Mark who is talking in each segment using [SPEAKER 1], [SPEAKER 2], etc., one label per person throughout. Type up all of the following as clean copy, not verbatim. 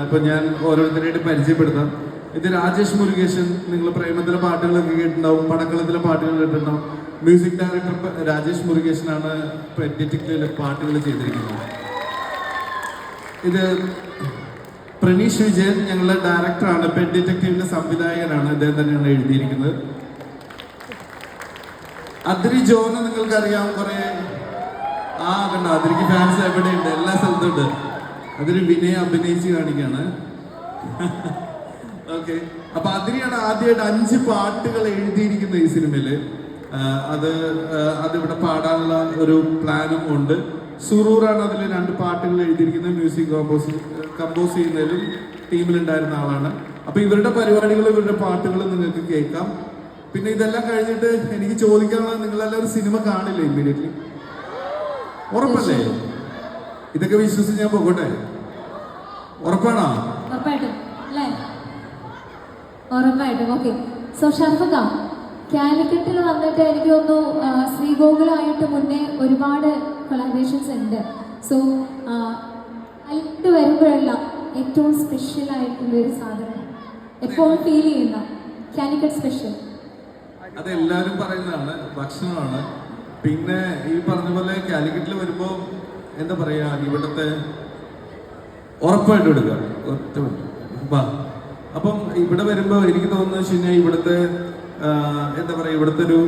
[SPEAKER 1] ഇപ്പൊ ഞാൻ ഓരോരുത്തരായിട്ട് പരിചയപ്പെടുത്താം. ഇത് രാജേഷ് മുരുകേശൻ. നിങ്ങൾ പ്രേമത്തിലെ പാട്ടുകളൊക്കെ കേട്ടിട്ടുണ്ടാവും, പടക്കളത്തിലെ പാട്ടുകൾ കേട്ടിട്ടുണ്ടാവും. മ്യൂസിക് ഡയറക്ടർ രാജേഷ് മുരുകേശനാണ് ഡിറ്റക്റ്റീവിലെ പാട്ടുകൾ ചെയ്തിരിക്കുന്നത്. ഇത് പ്രണീഷ് വിജയൻ ഞങ്ങളുടെ ഡയറക്ടറാണ്. പെറ്റ് ഡിറ്റക്റ്റീവിന്റെ സംവിധായകനാണ്. അദ്ദേഹം തന്നെയാണ് എഴുതിയിരിക്കുന്നത്. അതിരി ജോന് നിങ്ങൾക്കറിയാം. കുറെ കണ്ട അതിരിക്ക് ഫാൻസ് എവിടെയുണ്ട്, എല്ലാ സ്ഥലത്തും ഉണ്ട്. അതിന് വിനയ അഭിനയിച്ച് കാണിക്കാണ്. ഓക്കെ, അപ്പൊ അതിരിയാണ് ആദ്യമായിട്ട് 5 പാട്ടുകൾ എഴുതിയിരിക്കുന്നത് ഈ സിനിമയില്. അതിവിടെ പാടാനുള്ള ഒരു പ്ലാനും ഉണ്ട്. സുറൂറാണ് അതിൽ 2 പാട്ടുകൾ എഴുതിയിരിക്കുന്നത്. മ്യൂസിക് കമ്പോസ് ചെയ്യുന്നതിലും ടീമിലുണ്ടായിരുന്ന ആളാണ്. അപ്പൊ ഇവരുടെ പരിപാടികൾ, ഇവരുടെ പാട്ടുകൾ നിങ്ങൾക്ക് കേൾക്കാം. പിന്നെ ഇതെല്ലാം കഴിഞ്ഞിട്ട് എനിക്ക് ചോദിക്കാനുള്ളത്, നിങ്ങളെല്ലാവരും സിനിമ കാണില്ലേ ഇമ്മീഡിയറ്റ്ലി? ഉറപ്പല്ലേ? ഇതൊക്കെ വിശ്വസിച്ച് ഞാൻ പോകട്ടെ? ഉറപ്പാണോ?
[SPEAKER 2] ഉറപ്പായിട്ടും. ഓക്കെ, സോ ഷർഫക്ക, കാലിക്കറ്റിൽ വന്നിട്ട് എനിക്ക് തോന്നുന്നു ശ്രീഗോകുലമായിട്ട് മുന്നേ ഒരുപാട് കൊളാബറേഷൻസ് ഉണ്ട്. സോ കാലിക്കറ്റ് വരുമ്പോഴെല്ലാം ഏറ്റവും സ്പെഷ്യൽ ആയിട്ടുള്ള ഒരു സാധനം എപ്പോഴും ഫീൽ ചെയ്യുന്ന കാലിക്കറ്റ് സ്പെഷ്യൽ
[SPEAKER 1] അതെല്ലാവരും പറയുന്നതാണ്, ഭക്ഷണമാണ്. പിന്നെ ഈ പറഞ്ഞ പോലെ കാലിക്കറ്റിൽ വരുമ്പോ എന്താ പറയാ, ഇവിടുത്തെ ഉറപ്പായിട്ട് എടുക്കുക ഒറ്റ. അപ്പം ഇവിടെ വരുമ്പോ എനിക്ക് തോന്നുന്നത് വെച്ച് കഴിഞ്ഞാൽ ഇവിടുത്തെ എന്താ പറയാ, ഇവിടുത്തെ ഒരു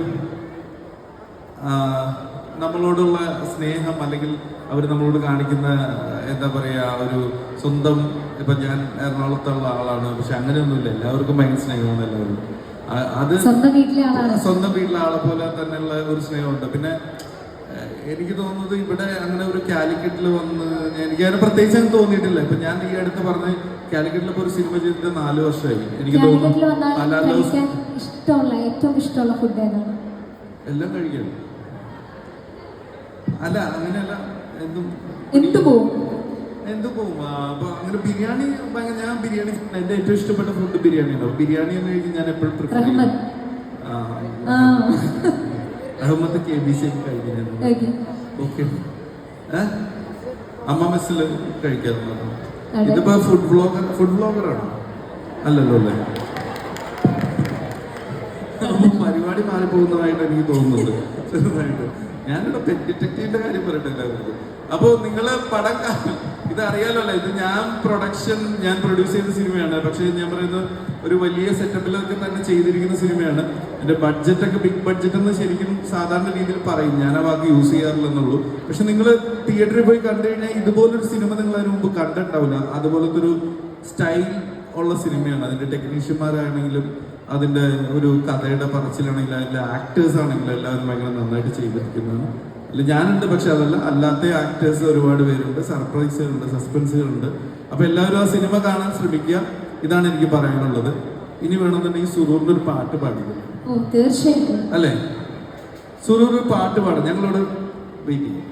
[SPEAKER 1] നമ്മളോടുള്ള സ്നേഹം, അല്ലെങ്കിൽ അവർ നമ്മളോട് കാണിക്കുന്ന എന്താ പറയാ ഒരു സ്വന്തം. ഇപ്പൊ ഞാൻ എറണാകുളത്തുള്ള ആളാണ്, പക്ഷെ അങ്ങനെയൊന്നുമില്ല. എല്ലാവർക്കും ഭയങ്കര സ്നേഹമാണ് എല്ലാവരും. അത് സ്വന്തം വീട്ടിലെ ആളെ പോലെ തന്നെയുള്ള ഒരു സ്നേഹമുണ്ട്. പിന്നെ എനിക്ക് തോന്നുന്നത് ഇവിടെ അങ്ങനെ ഒരു കാലിക്കറ്റിൽ വന്ന് എനിക്ക് അതിന് പ്രത്യേകിച്ച് അങ്ങനെ തോന്നിയിട്ടില്ല. ഇപ്പൊ ഞാൻ ഈ അടുത്ത് പറഞ്ഞ കാലിക്കറ്റിലൊക്കെ ഒരു സിനിമ ചെയ്തിട്ട് 4 വർഷമായി. എനിക്ക് തോന്നുന്നു എല്ലാം കഴിക്കണം. അല്ല അങ്ങനെയല്ല, എന്തു പോവും. അപ്പൊ അങ്ങനെ ബിരിയാണി ഞാൻ ബിരിയാണി എന്റെ ഏറ്റവും ഇഷ്ടപ്പെട്ട ഫുഡ് ബിരിയാണി ഉണ്ടാവും. ബിരിയാണി എന്ന് കഴിക്കും ഞാൻ എപ്പോഴും പ്രിഫർ ചെയ്യും. അഹമ്മദ് KBC കഴിക്കുന്നത്. ഓക്കെ, അമ്മ മെസ്സിൽ കഴിക്കാറുണ്ട്. ഇതിപ്പോ ഫുഡ് ബ്ലോഗറാണോ? അല്ലല്ലോ അല്ലേ? പരിപാടി മാറിപ്പോകുന്നതായിട്ട് എനിക്ക് തോന്നുന്നുണ്ട് ചെറുതായിട്ട്. ഞാനിവിടെ പെറ്റ് ഡിറ്റക്റ്റീവിന്റെ കാര്യം പറയട്ടെ എല്ലാവർക്കും. അപ്പൊ നിങ്ങള് പടം ഇതറിയാലോ അല്ലേ? ഇത് ഞാൻ പ്രൊഡ്യൂസ് ചെയ്ത സിനിമയാണ്. പക്ഷെ ഞാൻ പറയുന്നത് ഒരു വലിയ സെറ്റപ്പിലൊക്കെ തന്നെ ചെയ്തിരിക്കുന്ന സിനിമയാണ്. എന്റെ ബഡ്ജറ്റൊക്കെ ബിഗ് ബഡ്ജറ്റ് എന്ന് ശരിക്കും സാധാരണ രീതിയിൽ പറയും, ഞാൻ ആ വാക്ക് യൂസ് ചെയ്യാറില്ലെന്നുള്ളൂ. പക്ഷെ നിങ്ങൾ തിയേറ്ററിൽ പോയി കണ്ടു കഴിഞ്ഞാൽ ഇതുപോലൊരു സിനിമ നിങ്ങൾ അതിന് മുമ്പ് കണ്ടിട്ടുണ്ടാവില്ല. അതുപോലത്തെ ഒരു സ്റ്റൈൽ ഉള്ള സിനിമയാണ്. അതിന്റെ ടെക്നീഷ്യന്മാരാണെങ്കിലും അതിന്റെ ഒരു കഥയുടെ പറച്ചിലാണെങ്കിലും അതിന്റെ ആക്ടേഴ്സ് ആണെങ്കിലും എല്ലാവരും ഭയങ്കര നന്നായിട്ട് ചെയ്തിരിക്കുന്നതാണ്. അല്ല ഞാനുണ്ട്, പക്ഷെ അതല്ല, അല്ലാത്ത ആക്ടേഴ്സ് ഒരുപാട് പേരുണ്ട്, സർപ്രൈസുകളുണ്ട്, സസ്പെൻസുകളുണ്ട്. അപ്പൊ എല്ലാവരും ആ സിനിമ കാണാൻ ശ്രമിക്കുക. ഇതാണ് എനിക്ക് പറയാനുള്ളത്. ഇനി വേണമെന്നുണ്ടെങ്കിൽ സുറൂറിന്റെ ഒരു പാട്ട് പാടിക്കും.
[SPEAKER 2] തീർച്ചയായിട്ടും
[SPEAKER 1] അല്ലേ? സുറൂർ പാട്ട് പാടും, ഞങ്ങളോട് വെയിറ്റ് ചെയ്യും.